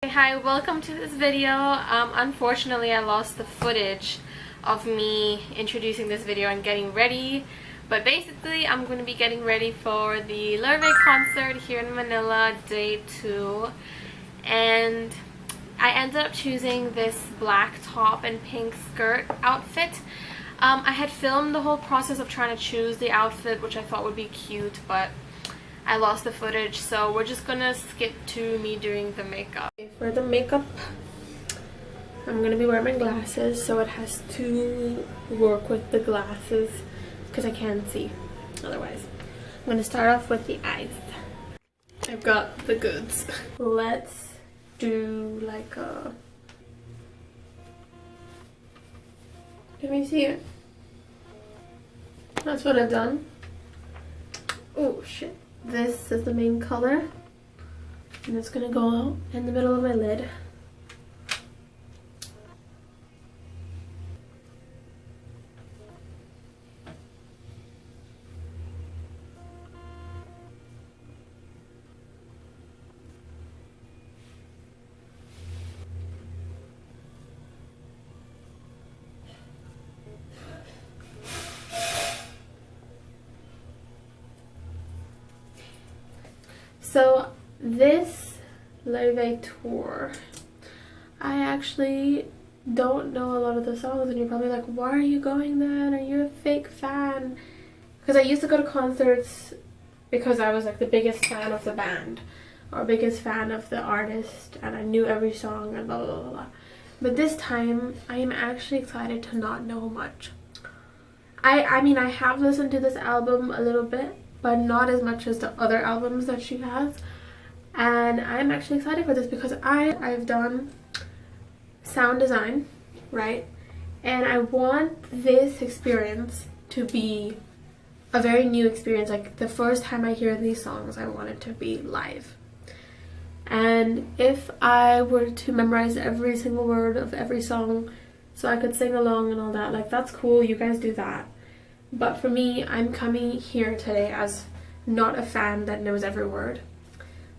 Hi, welcome to this video. Unfortunately, I lost the footage of me introducing this video and getting ready. But basically, I'm going to be getting ready for the Laufey concert here in Manila, day 2. And I ended up choosing this black top and pink skirt outfit. I had filmed the whole process of trying to choose the outfit, which I thought would be cute, but I lost the footage, so we're just gonna skip to me doing the makeup. For the makeup, I'm gonna be wearing my glasses, so it has to work with the glasses because I can't see otherwise. I'm gonna start off with the eyes. I've got the goods. Let's do like a... Can we see it? That's what I've done. Oh shit. This is the main color, and it's gonna go out in the middle of my lid. So this Laufey tour, I actually don't know a lot of the songs, and you're probably like, why are you going then? Are you a fake fan? Because I used to go to concerts because I was like the biggest fan of the band or biggest fan of the artist, and I knew every song and blah blah blah blah. But this time I am actually excited to not know much. I mean, I have listened to this album a little bit, but not as much as the other albums that she has. And I'm actually excited for this because I've done sound design, right? And I want this experience to be a very new experience. Like the first time I hear these songs, I want it to be live. And if I were to memorize every single word of every song so I could sing along and all that, like that's cool, you guys do that. But for me, I'm coming here today as not a fan that knows every word,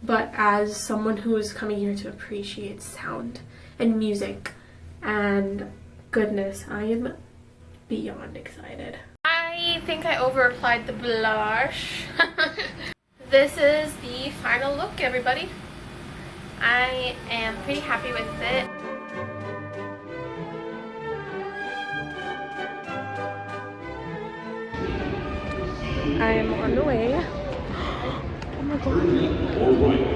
but as someone who is coming here to appreciate sound and music. And goodness, I am beyond excited. I think I over-applied the blush. This is the final look, everybody. I am pretty happy with it. I am on the way. Oh my god.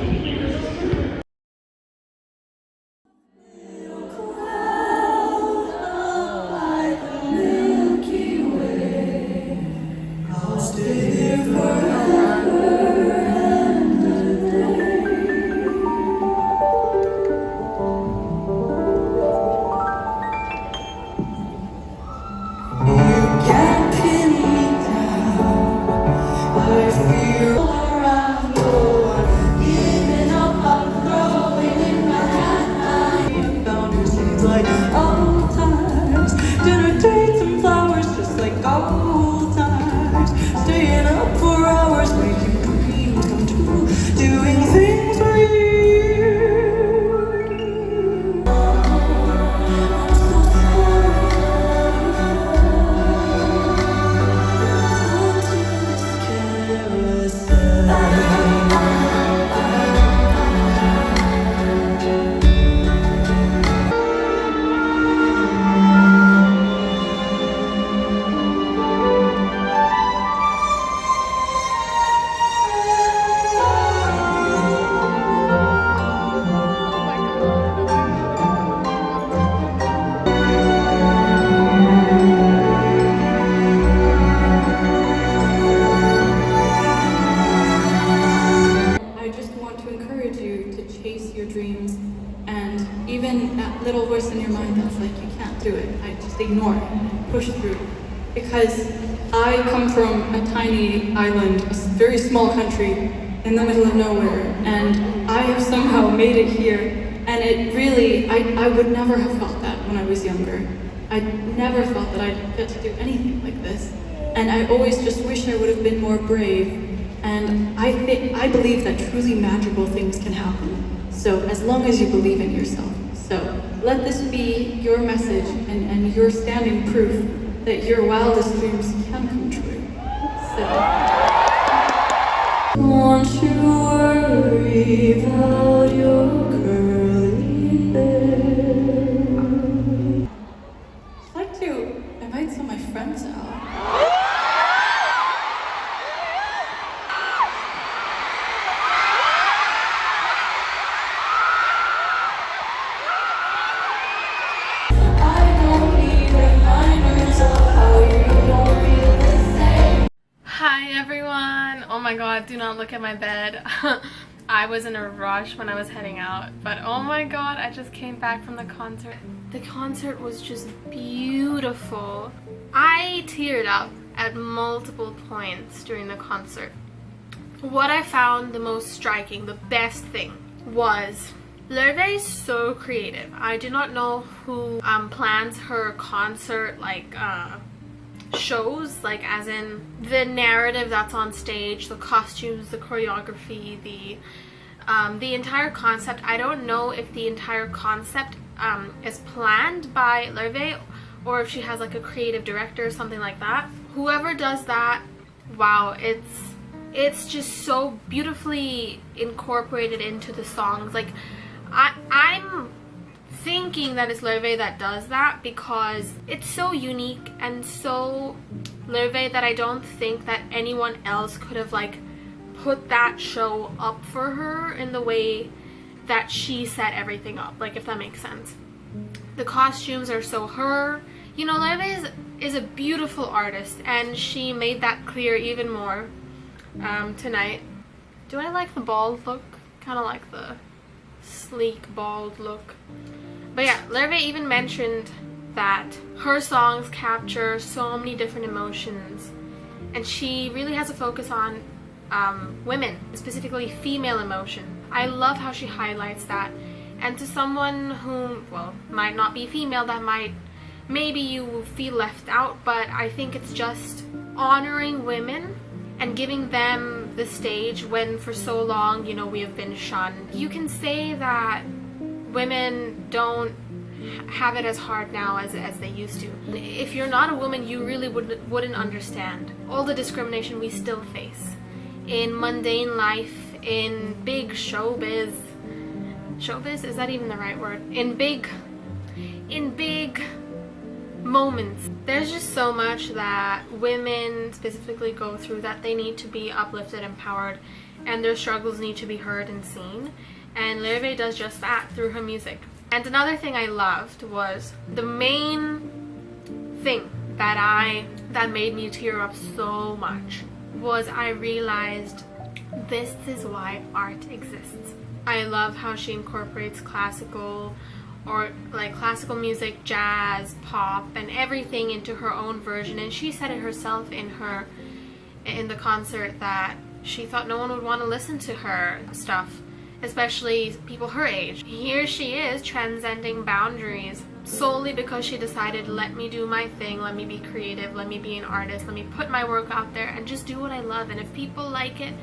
little voice in your mind that's like, you can't do it. I just ignore it, push through. Because I come from a tiny island, a very small country in the middle of nowhere, and I have somehow made it here. And it really, I would never have thought that when I was younger. I never thought that I'd get to do anything like this. And I always just wish I would have been more brave. And I believe that truly magical things can happen. So as long as you believe in yourself. So let this be your message and your standing proof that your wildest dreams can come true. So don't you worry about your curly hair. I'd like to invite some of my friends out. Hi everyone! Oh my god, do not look at my bed. I was in a rush when I was heading out, but oh my god, I just came back from the concert. The concert was just beautiful. I teared up at multiple points during the concert. What I found the most striking, the best thing, was Laufey is so creative. I do not know who plans her concert shows, like as in the narrative that's on stage, the costumes, the choreography, the entire concept. I don't know if the entire concept is planned by Laufey or if she has like a creative director or something like that. Whoever does that, wow, it's just so beautifully incorporated into the songs. Like I'm thinking that it's Laufey that does that because it's so unique and so Laufey that I don't think that anyone else could have like put that show up for her in the way that she set everything up, like if that makes sense. The costumes are so her. You know, Laufey is a beautiful artist and she made that clear even more tonight. Do I like the bald look? Kind of like the sleek bald look. But yeah, Laufey even mentioned that her songs capture so many different emotions and she really has a focus on women, specifically female emotion. I love how she highlights that, and to someone who, well, might not be female, that maybe you feel left out, but I think it's just honoring women and giving them the stage when for so long, you know, we have been shunned. You can say that women don't have it as hard now as they used to. If you're not a woman, you really wouldn't understand all the discrimination we still face in mundane life, in big showbiz. Showbiz, is that even the right word? In big moments. There's just so much that women specifically go through that they need to be uplifted, empowered, and their struggles need to be heard and seen. And Laufey does just that through her music. And another thing I loved was the main thing that made me tear up so much was I realized this is why art exists. I love how she incorporates classical music, jazz, pop, and everything into her own version. And she said it herself in the concert that she thought no one would want to listen to her stuff, especially people her age. Here she is transcending boundaries solely because she decided, let me do my thing, let me be creative, let me be an artist, let me put my work out there and just do what I love. And if people like it,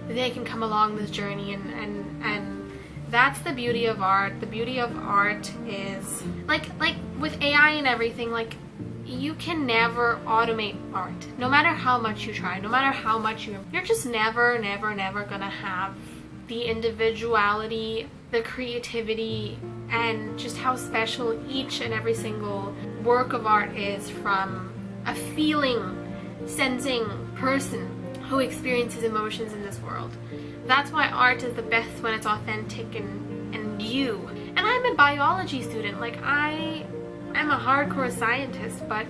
they can come along this journey, and that's the beauty of art. The beauty of art is like with AI and everything, like you can never automate art. No matter how much you try, no matter how much you're just never gonna have the individuality, the creativity, and just how special each and every single work of art is from a feeling, sensing person who experiences emotions in this world. That's why art is the best when it's authentic and you. And I'm a biology student, like I'm a hardcore scientist, but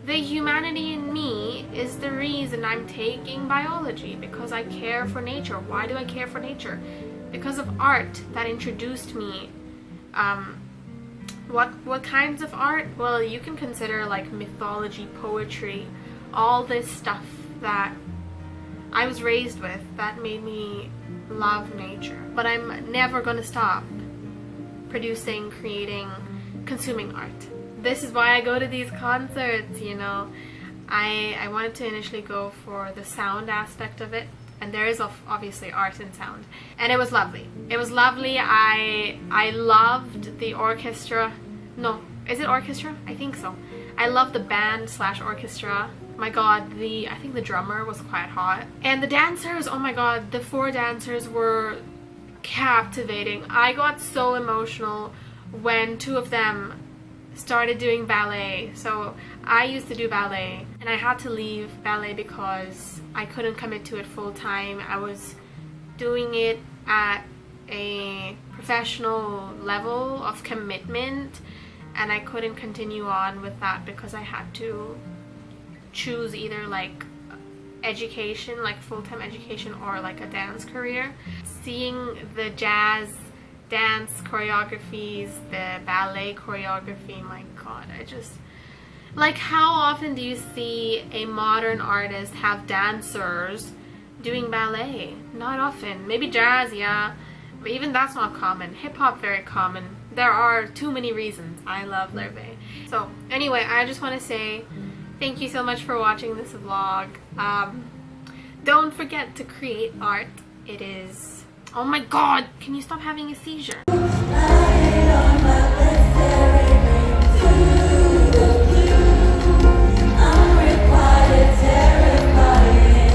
the humanity in me is the reason I'm taking biology, because I care for nature. Why do I care for nature? Because of art that introduced me. What kinds of art? Well, you can consider like mythology, poetry, all this stuff that I was raised with that made me love nature. But I'm never gonna stop producing, creating, consuming art. This is why I go to these concerts, you know. I wanted to initially go for the sound aspect of it, and there is obviously art and sound, and it was lovely. It was lovely. I loved the orchestra. No, is it orchestra? I think so. I loved the band slash orchestra. My god, I think the drummer was quite hot. And the dancers, oh my god, the 4 dancers were captivating. I got so emotional when 2 of them started doing ballet. So I used to do ballet, and I had to leave ballet because I couldn't commit to it full time. I was doing it at a professional level of commitment, and I couldn't continue on with that because I had to choose either like education, like full-time education, or like a dance career. Seeing the jazz dance choreographies, the ballet choreography, my god, I just like, how often do you see a modern artist have dancers doing ballet? Not often. Maybe jazz, yeah, but even that's not common. Hip-hop, very common. There are too many reasons I love Laufey. So anyway, I just want to say thank you so much for watching this vlog. Don't forget to create art. It is, oh my god, can you stop having a seizure?